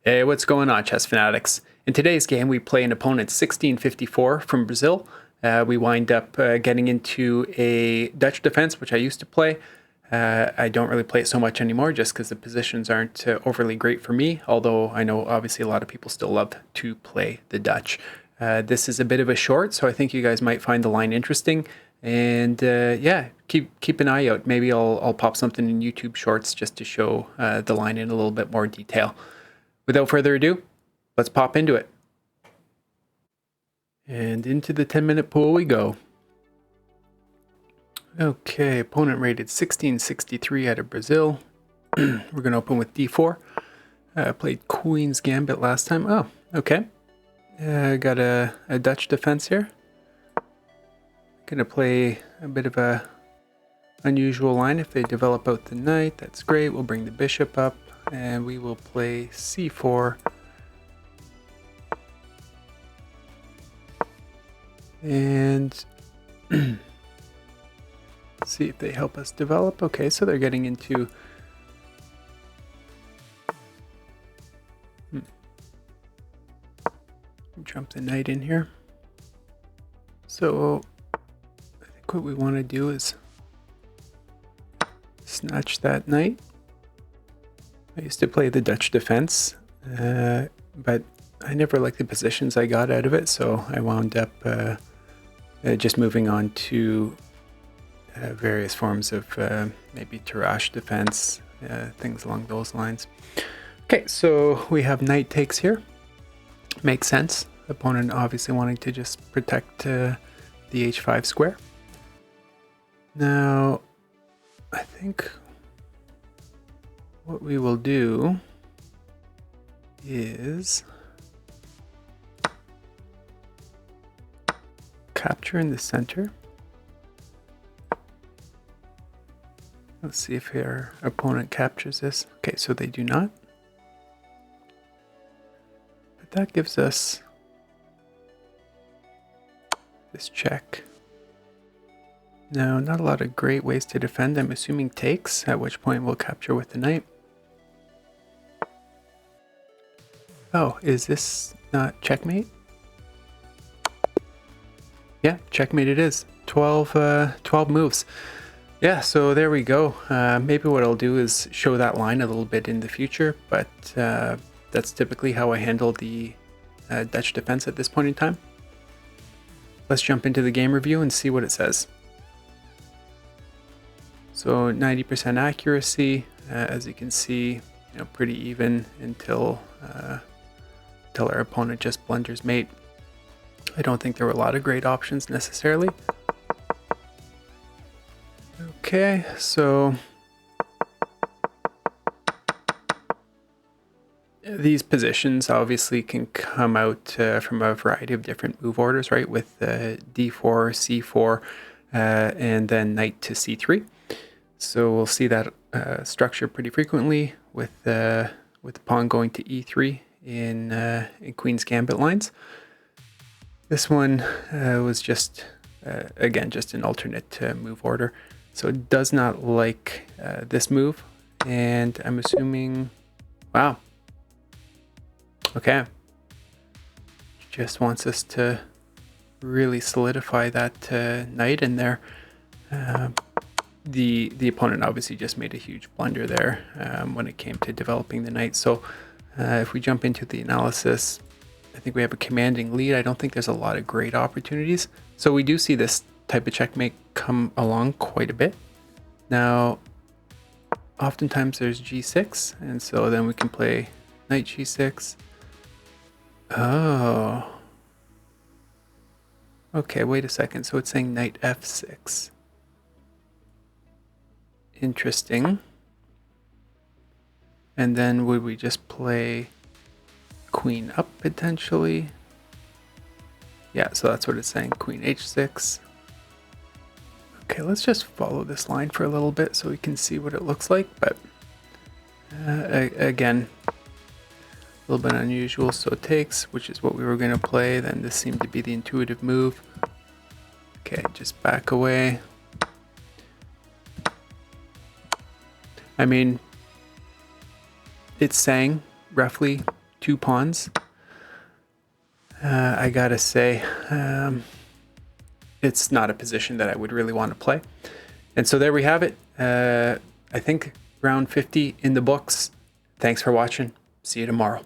Hey, what's going on, chess fanatics? In today's game, we play an opponent 1654 from Brazil. We wind up getting into a Dutch defense, which I used to play. I don't really play it so much anymore just because the positions aren't overly great for me, although I know obviously a lot of people still love to play the Dutch. This is a bit of a short, so I think you guys might find the line interesting. And yeah, keep an eye out. Maybe I'll pop something in YouTube Shorts just to show the line in a little bit more detail. Without further ado, let's pop into it. And into the 10-minute pool we go. Okay, opponent rated 1663 out of Brazil. We're going to open with d4. Played Queen's Gambit last time. Oh, okay. Got a Dutch defense here. Going to play a bit of a unusual line. If they develop out the knight, that's great. We'll bring the bishop up. And we will play c4. And see if they help us develop. Okay, so they're getting into... Jump the knight in here. So I think what we want to do is snatch that knight. I used to play the Dutch defense, but I never liked the positions I got out of it, so I wound up just moving on to various forms of maybe Tarrasch defense, things along those lines. Okay, so we have knight takes here. Makes sense. Opponent obviously wanting to just protect the h5 square. Now, I think what we will do is capture in the center. Let's see if our opponent captures this. Okay, so they do not. But that gives us this check. Now, not a lot of great ways to defend. I'm assuming takes, at which point we'll capture with the knight. Oh, is this not checkmate? Yeah, checkmate it is. 12 moves. Yeah, so there we go. Maybe what I'll do is show that line a little bit in the future, but that's typically how I handle the Dutch defense at this point in time. Let's jump into the game review and see what it says. So 90% accuracy, as you can see, pretty even until our opponent just blunders mate. I don't think there were a lot of great options necessarily. Okay, so these positions obviously can come out from a variety of different move orders, right? With d4, c4, and then knight to c3. So we'll see that structure pretty frequently with the pawn going to e3 in Queen's Gambit lines. This one was just, again, just an alternate move order. So it does not like this move. And I'm assuming, wow. Okay. Just wants us to really solidify that knight in there. The opponent obviously just made a huge blunder there when it came to developing the knight. So if we jump into the analysis, I think we have a commanding lead. I don't think there's a lot of great opportunities. So we do see this type of checkmate come along quite a bit. Now, oftentimes there's g6, and so then we can play knight g6. Oh. Okay, wait a second. So it's saying knight f6. Interesting. And then would we just play queen up potentially? Yeah, so that's what it's saying, queen h6. Okay, let's just follow this line for a little bit so we can see what it looks like, but again, a little bit unusual. So it takes, which is what we were going to play. Then this seemed to be the intuitive move. Okay, just back away. I mean, it's saying roughly 2 pawns. I gotta say, it's not a position that I would really want to play. And so there we have it. I think round 50 in the books. Thanks for watching. See you tomorrow.